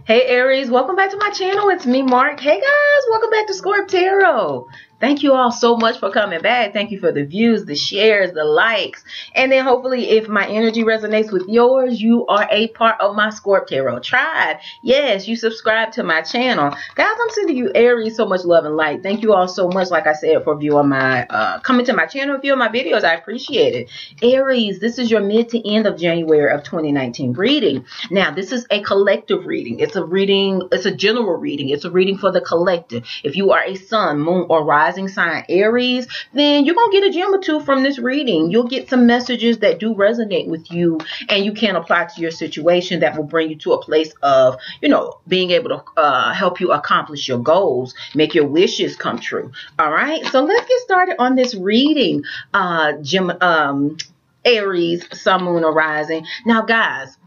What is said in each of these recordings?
Hey Aries, welcome back to my channel. It's me, Mark. Hey guys, welcome back to Scorp Tarot. Thank you all so much for coming back. Thank you for the views, the shares, the likes. And then hopefully if my energy resonates with yours, you are a part of my Scorp Tarot tribe. Yes, you subscribe to my channel. Guys, I'm sending you Aries so much love and light. Thank you all so much, like I said, for viewing my, coming to my channel, viewing my videos. I appreciate it. Aries, this is your mid to end of January of 2019 reading. Now, this is a collective reading. It's a reading, it's a general reading. It's a reading for the collective. If you are a sun, moon, or rising sign Aries, then you're going to get a gem or two from this reading. You'll get some messages that do resonate with you and you can apply to your situation that will bring you to a place of, you know, being able to help you accomplish your goals, make your wishes come true. All right, so let's get started on this reading. Aries, sun, moon, or rising. Now, guys,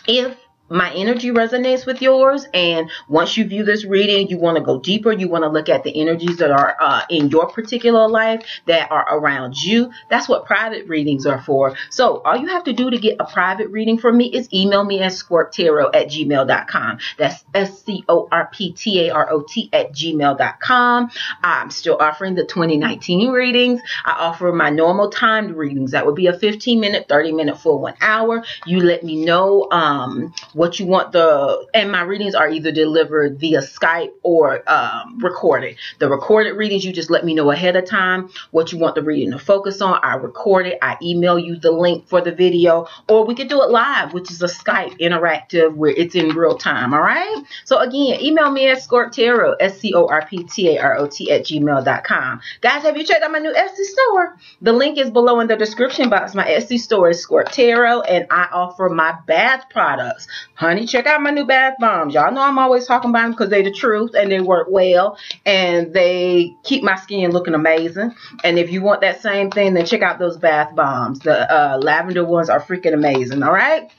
if my energy resonates with yours and once you view this reading, you want to go deeper, you want to look at the energies that are in your particular life that are around you, that's what private readings are for. So all you have to do to get a private reading from me is email me at ScorpTarot@gmail.com. That's ScorpTarot@gmail.com. I'm still offering the 2019 readings. I offer my normal timed readings. That would be a 15-minute, 30-minute, full 1 hour. You let me know what you want and my readings are either delivered via Skype or recorded. The recorded readings, you just let me know ahead of time what you want the reading to focus on. I record it. I email you the link for the video, or we could do it live, which is a Skype interactive where it's in real time. All right. So again, email me at ScorpTarot, ScorpTarot@gmail.com. Guys, have you checked out my new Etsy store? The link is below in the description box. My Etsy store is Scorp Tarot, and I offer my bath products. Honey, check out my new bath bombs. Y'all know I'm always talking about them because they're the truth and they work well and they keep my skin looking amazing. And if you want that same thing, then check out those bath bombs. The lavender ones are freaking amazing. All right.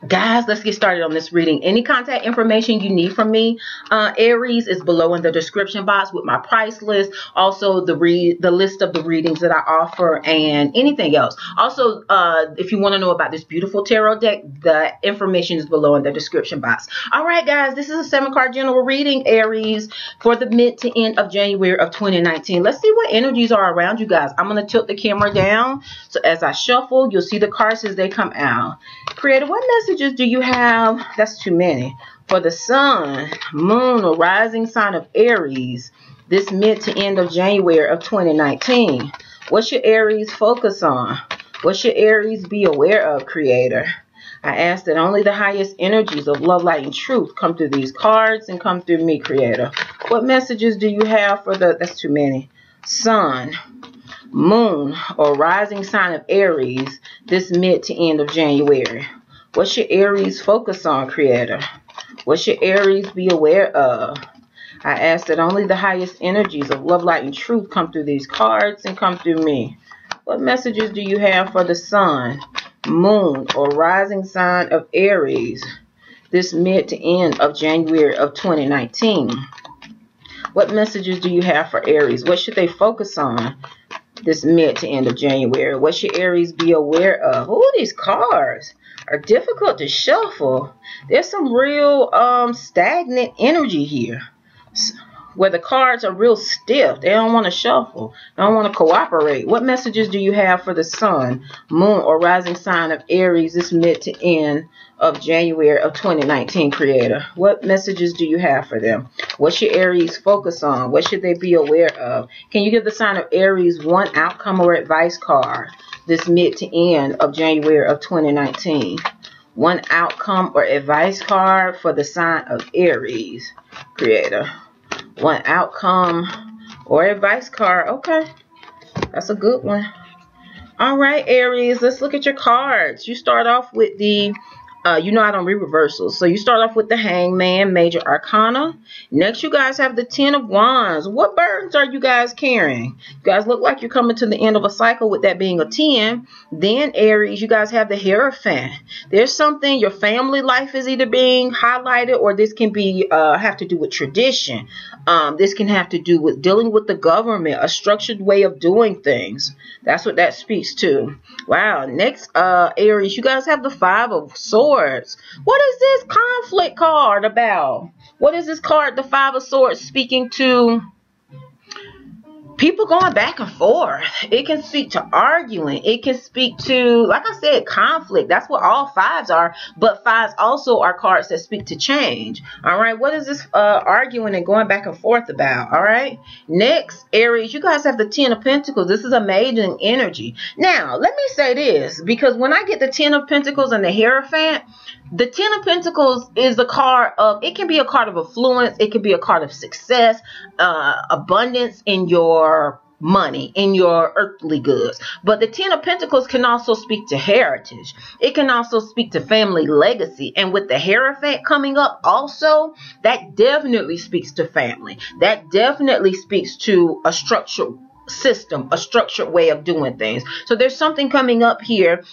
Guys, let's get started on this reading. Any contact information you need from me, Aries, is below in the description box with my price list. Also, the list of the readings that I offer and anything else. Also, if you want to know about this beautiful tarot deck, the information is below in the description box. All right, guys, this is a 7-card general reading, Aries, for the mid to end of January of 2019. Let's see what energies are around you guys. I'm going to tilt the camera down. So as I shuffle, you'll see the cards as they come out. Creator, what message do you have? That's too many. For the sun, moon, or rising sign of Aries, this mid to end of January of 2019. What should Aries focus on? What should Aries be aware of, Creator? I ask that only the highest energies of love, light, and truth come through these cards and come through me, Creator. What messages do you have for the, that's too many, sun, moon, or rising sign of Aries, this mid to end of January? What should Aries focus on, Creator? What should Aries be aware of? I ask that only the highest energies of love, light, and truth come through these cards and come through me. What messages do you have for the sun, moon, or rising sign of Aries, this mid to end of January of 2019? What messages do you have for Aries? What should they focus on this mid to end of January? What should Aries be aware of? Oh, these cards are difficult to shuffle. There's some real stagnant energy here where the cards are real stiff. They don't want to shuffle. They don't want to cooperate. What messages do you have for the sun, moon, or rising sign of Aries this mid to end of January of 2019, Creator? What messages do you have for them? What should Aries focus on? What should they be aware of? Can you give the sign of Aries one outcome or advice card this mid to end of January of 2019? One outcome or advice card for the sign of Aries, Creator. One outcome or advice card. Okay, that's a good one. All right, Aries, let's look at your cards. You start off with the you know I don't read reversals. So you start off with the Hangman, Major Arcana. Next, you guys have the 10 of Wands. What burdens are you guys carrying? You guys look like you're coming to the end of a cycle with that being a 10. Then, Aries, you guys have the Hierophant. There's something, your family life is either being highlighted, or this can be have to do with tradition. This can have to do with dealing with the government, a structured way of doing things. That's what that speaks to. Wow. Next, Aries, you guys have the 5 of Swords. Swords. What is this conflict card about? What is this card, the Five of Swords, speaking to? People going back and forth. It can speak to arguing. It can speak to, like I said, conflict. That's what all fives are. But fives also are cards that speak to change. All right. What is this arguing and going back and forth about? All right. Next, Aries, you guys have the Ten of Pentacles. This is amazing energy. Now, let me say this, because when I get the Ten of Pentacles and the Hierophant, the Ten of Pentacles is a card of, it can be a card of affluence. It can be a card of success, abundance in your money, in your earthly goods. But the Ten of Pentacles can also speak to heritage. It can also speak to family legacy. And with the Hierophant coming up also, that definitely speaks to family. That definitely speaks to a structured system, a structured way of doing things. So there's something coming up here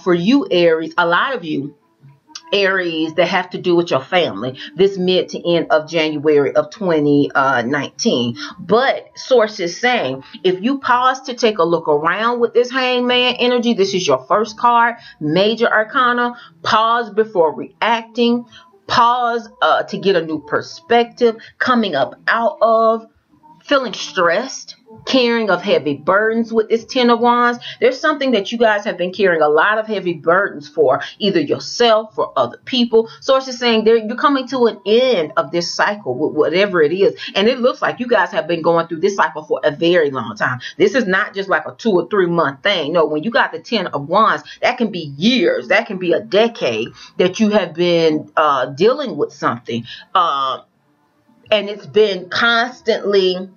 for you, Aries, a lot of you, Aries, that have to do with your family this mid to end of January of 2019. But source is saying, if you pause to take a look around with this Hangman energy, this is your first card, Major Arcana. Pause before reacting. Pause to get a new perspective, coming up out of feeling stressed, carrying of heavy burdens with this Ten of Wands. There's something that you guys have been carrying a lot of heavy burdens for, either yourself or other people. Source is saying you're coming to an end of this cycle with whatever it is. And it looks like you guys have been going through this cycle for a very long time. This is not just like a 2 or 3 month thing. No, when you got the Ten of Wands, that can be years. That can be a decade that you have been dealing with something. And it's been constantly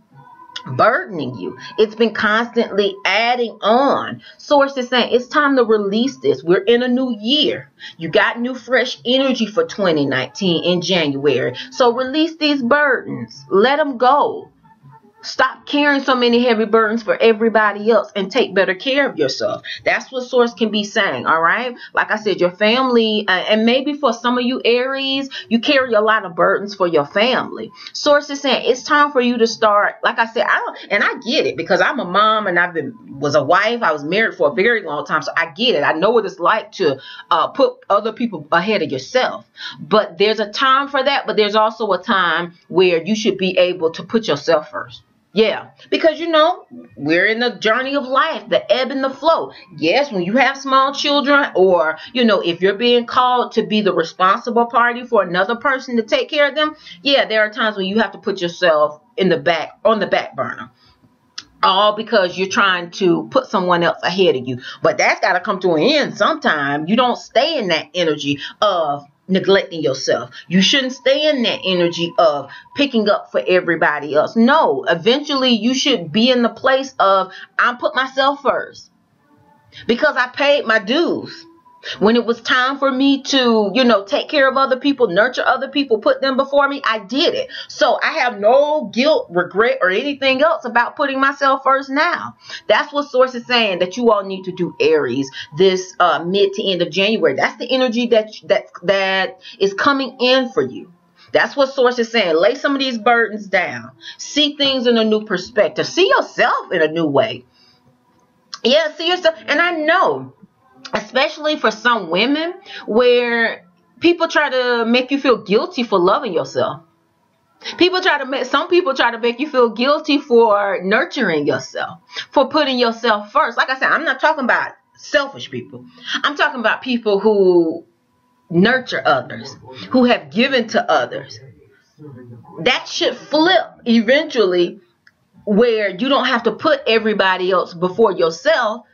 burdening you. It's been constantly adding on. Source is saying it's time to release this. We're in a new year. You got new fresh energy for 2019 in January. So release these burdens. Let them go. Stop carrying so many heavy burdens for everybody else and take better care of yourself. That's what Source can be saying, all right? Like I said, your family, and maybe for some of you Aries, you carry a lot of burdens for your family. Source is saying it's time for you to start, like I said, I get it, because I'm a mom and was a wife. I was married for a very long time, so I get it. I know what it's like to put other people ahead of yourself. But there's a time for that, but there's also a time where you should be able to put yourself first. Yeah, because, you know, we're in the journey of life, the ebb and the flow. Yes, when you have small children, or, you know, if you're being called to be the responsible party for another person to take care of them, yeah, there are times when you have to put yourself on the back burner. All because you're trying to put someone else ahead of you. But that's got to come to an end sometime. You don't stay in that energy of neglecting yourself. You shouldn't stay in that energy of picking up for everybody else. No, eventually you should be in the place of, I put myself first because I paid my dues. When it was time for me to, you know, take care of other people, nurture other people, put them before me, I did it. So I have no guilt, regret, or anything else about putting myself first now. That's what Source is saying that you all need to do, Aries, this mid to end of January. That's the energy that is coming in for you. That's what Source is saying. Lay some of these burdens down. See things in a new perspective. See yourself in a new way. Yeah, see yourself. And I know, especially for some women, where people try to make you feel guilty for loving yourself. Some people try to make you feel guilty for nurturing yourself, for putting yourself first. Like I said, I'm not talking about selfish people. I'm talking about people who nurture others, who have given to others. That should flip eventually, where you don't have to put everybody else before yourself,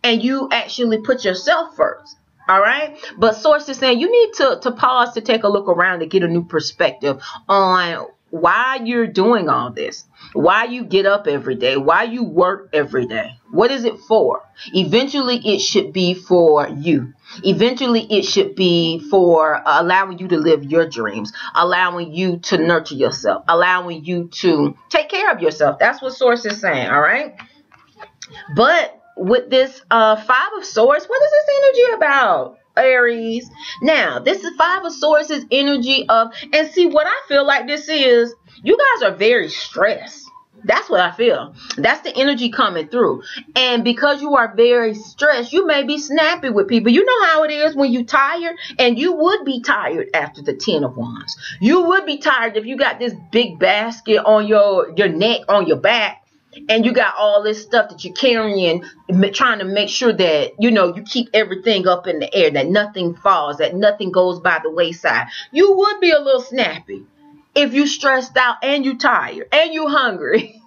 and you actually put yourself first. All right. But Source is saying you need to pause to take a look around to get a new perspective on why you're doing all this, why you get up every day, why you work every day. What is it for? Eventually, it should be for you. Eventually, it should be for allowing you to live your dreams, allowing you to nurture yourself, allowing you to take care of yourself. That's what Source is saying. All right. But with this Five of Swords, what is this energy about, Aries? Now, this is Five of Swords' energy of, and see what I feel like this is, you guys are very stressed. That's what I feel. That's the energy coming through. And because you are very stressed, you may be snappy with people. You know how it is when you tired, and you would be tired after the 10 of Wands. You would be tired if you got this big basket on your neck, on your back, and you got all this stuff that you're carrying, trying to make sure that, you know, you keep everything up in the air, that nothing falls, that nothing goes by the wayside. You would be a little snappy if you stressed out and you tired and you hungry.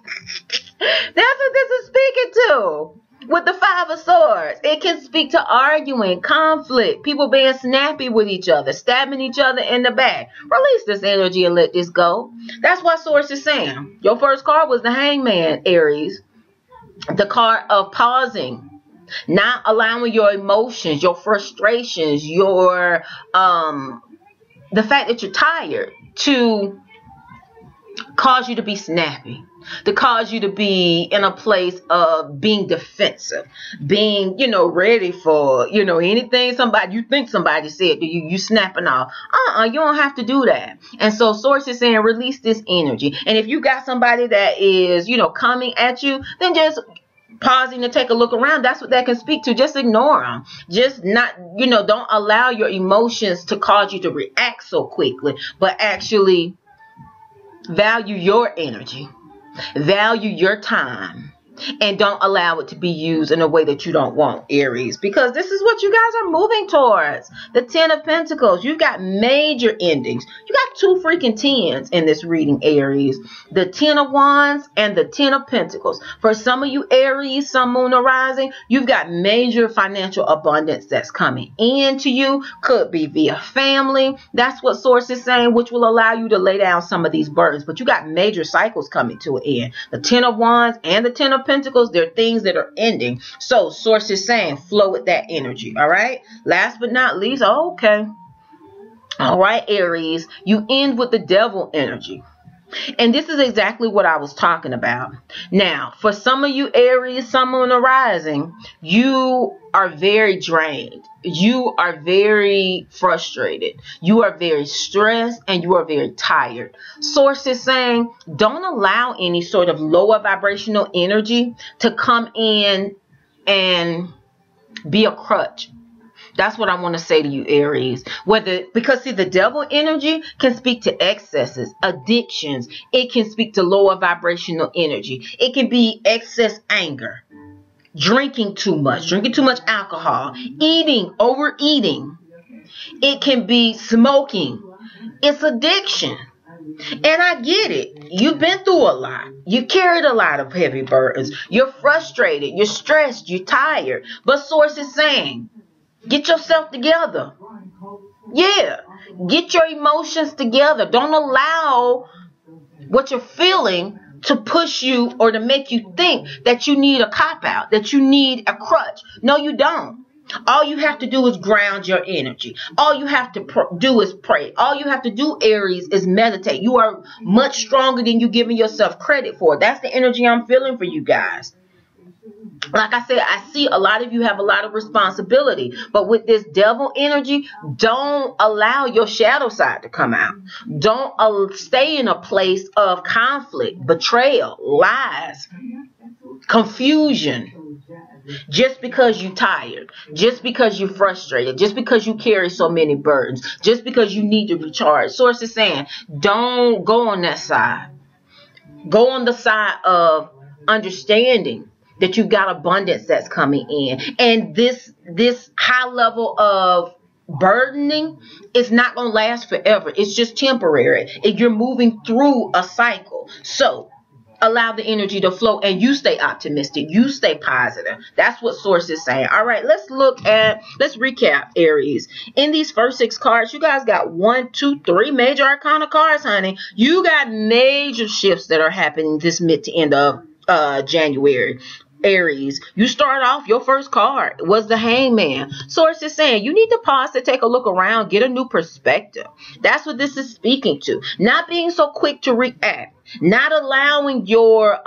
That's what this is speaking to. With the 5 of Swords, it can speak to arguing, conflict, people being snappy with each other, stabbing each other in the back. Release this energy and let this go. That's what Source is saying. Your first card was the Hangman, Aries. The card of pausing, not allowing your emotions, your frustrations, your the fact that you're tired to cause you to be snappy, to cause you to be in a place of being defensive, being, you know, ready for, you know, anything you think somebody said to you, you snapping off. You don't have to do that. And so Source is saying, release this energy. And if you got somebody that is, you know, coming at you, then just pausing to take a look around. That's what that can speak to. Just ignore them. Just not, you know, don't allow your emotions to cause you to react so quickly, but actually value your energy. Value your time, and don't allow it to be used in a way that you don't want, Aries, because this is what you guys are moving towards. The 10 of Pentacles. You've got major endings. You got 2 freaking 10s in this reading, Aries. The 10 of Wands and the 10 of Pentacles. For some of you Aries, Sun, Moon, or Rising, you've got major financial abundance that's coming into you. Could be via family. That's what Source is saying, which will allow you to lay down some of these burdens. But you got major cycles coming to an end. The 10 of Wands and the 10 of Pentacles, they're things that are ending. So Source is saying, flow with that energy. All right. Last but not least, okay. All right, Aries, you end with the Devil energy. And this is exactly what I was talking about. Now, for some of you Aries, Sun, Moon, or Rising, you are very drained. You are very frustrated. You are very stressed, and you are very tired. Source is saying, don't allow any sort of lower vibrational energy to come in and be a crutch. That's what I want to say to you, Aries. Because see, the Devil energy can speak to excesses, addictions. It can speak to lower vibrational energy. It can be excess anger, drinking too much alcohol, eating, overeating. It can be smoking. It's addiction. And I get it. You've been through a lot. You carried a lot of heavy burdens. You're frustrated. You're stressed. You're tired. But Source is saying, get yourself together. Yeah. Get your emotions together. Don't allow what you're feeling to push you or to make you think that you need a cop-out, that you need a crutch. No, you don't. All you have to do is ground your energy. All you have to do is pray. All you have to do, Aries, is meditate. You are much stronger than you're giving yourself credit for. That's the energy I'm feeling for you guys. Like I said, I see a lot of you have a lot of responsibility. But with this Devil energy, don't allow your shadow side to come out. Don't stay in a place of conflict, betrayal, lies, confusion. Just because you're tired, just because you're frustrated, just because you carry so many burdens, just because you need to recharge. Source is saying, don't go on that side. Go on the side of understanding that you've got abundance that's coming in. And this high level of burdening is not going to last forever. It's just temporary. You're moving through a cycle. So allow the energy to flow, and you stay optimistic. You stay positive. That's what Source is saying. All right, let's recap, Aries. In these first 6 cards, you guys got 1, 2, 3 major arcana cards, honey. You got major shifts that are happening this mid to end of January. Aries, you start off, your first card was the Hangman. Source is saying you need to pause to take a look around, get a new perspective. That's what this is speaking to. Not being so quick to react. Not allowing your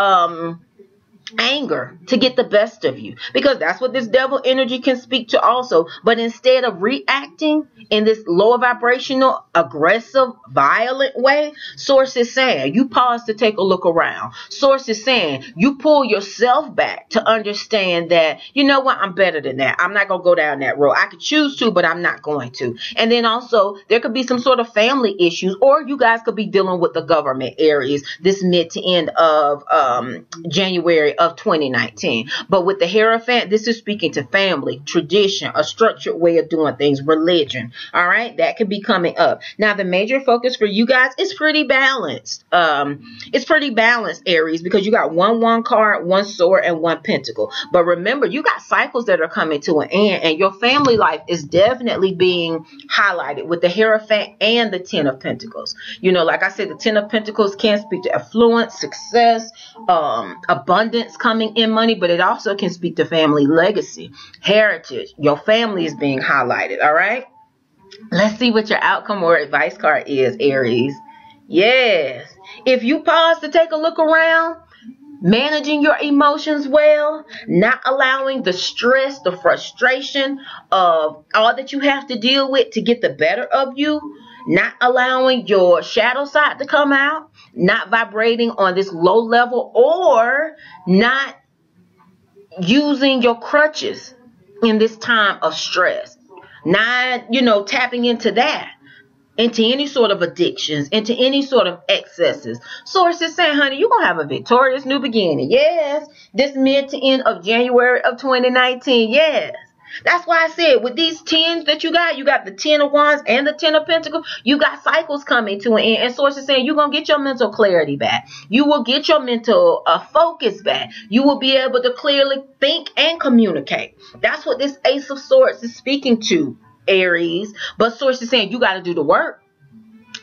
anger to get the best of you, because that's what this devil energy can speak to also. But instead of reacting in this lower vibrational, aggressive, violent way, source is saying you pause to take a look around. Source is saying you pull yourself back to understand that, you know what, I'm better than that. I'm not going to go down that road. I could choose to, but I'm not going to. And then also there could be some sort of family issues, or you guys could be dealing with the government, Aries, this mid to end of January of 2019. But with the Hierophant, this is speaking to family, tradition, a structured way of doing things, religion. All right, that could be coming up. Now, the major focus for you guys is pretty balanced. It's pretty balanced, Aries, because you got one card, one sword, and one pentacle. But remember, you got cycles that are coming to an end, and your family life is definitely being highlighted with the Hierophant and the Ten of Pentacles. You know, like I said, the Ten of Pentacles can speak to affluence, success, abundance coming in money, but it also can speak to family legacy, heritage. Your family is being highlighted. All right, let's see what your outcome or advice card is, Aries. Yes, if you pause to take a look around, managing your emotions well, not allowing the stress, the frustration of all that you have to deal with to get the better of you, not allowing your shadow side to come out, not vibrating on this low level, or not using your crutches in this time of stress, not, you know, tapping into that, into any sort of addictions, into any sort of excesses. Source is saying, honey, you're going to have a victorious new beginning. Yes, this mid to end of January of 2019. Yes. That's why I said with these tens that you got the 10 of Wands and the 10 of Pentacles, you got cycles coming to an end. And Source is saying you're going to get your mental clarity back. You will get your mental focus back. You will be able to clearly think and communicate. That's what this Ace of Swords is speaking to, Aries. But Source is saying you got to do the work.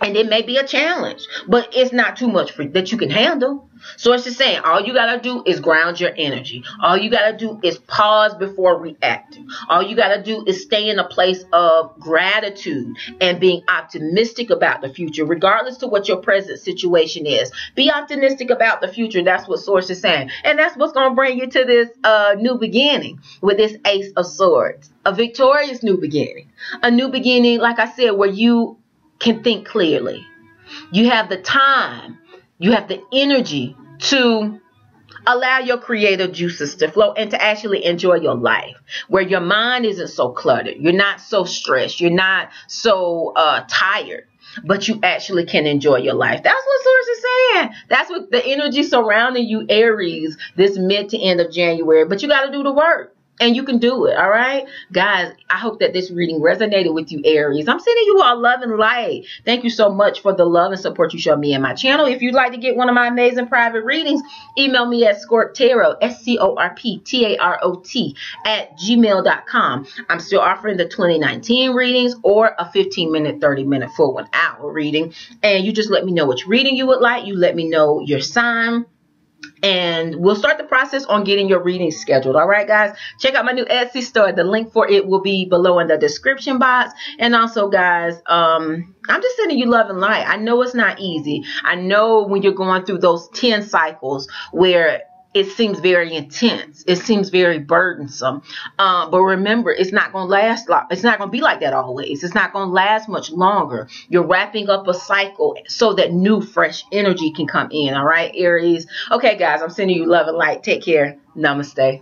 And it may be a challenge, but it's not too much that you can handle. Source is saying all you got to do is ground your energy. All you got to do is pause before reacting. All you got to do is stay in a place of gratitude and being optimistic about the future, regardless to what your present situation is. Be optimistic about the future. That's what Source is saying. And that's what's going to bring you to this new beginning with this Ace of Swords. A victorious new beginning. A new beginning, like I said, where you can think clearly. You have the time, you have the energy to allow your creative juices to flow and to actually enjoy your life, where your mind isn't so cluttered, you're not so stressed, you're not so tired, but you actually can enjoy your life. That's what Source is saying. That's what the energy surrounding you, Aries, this mid to end of January. But you got to do the work. And you can do it, all right? Guys, I hope that this reading resonated with you, Aries. I'm sending you all love and light. Thank you so much for the love and support you show me and my channel. If you'd like to get one of my amazing private readings, email me at ScorpTarot, ScorpTarot @gmail.com. I'm still offering the 2019 readings or a 15-minute, 30-minute, full 1-hour reading. And you just let me know which reading you would like. You let me know your sign. And we'll start the process on getting your readings scheduled. All right, guys, check out my new Etsy store. The link for it will be below in the description box. And also, guys, I'm just sending you love and light. I know it's not easy. I know when you're going through those 10 cycles where it seems very intense, it seems very burdensome, but remember, it's not going to last long. It's not going to be like that always. It's not going to last much longer. You're wrapping up a cycle so that new fresh energy can come in. All right, Aries. Okay, guys, I'm sending you love and light. Take care. Namaste.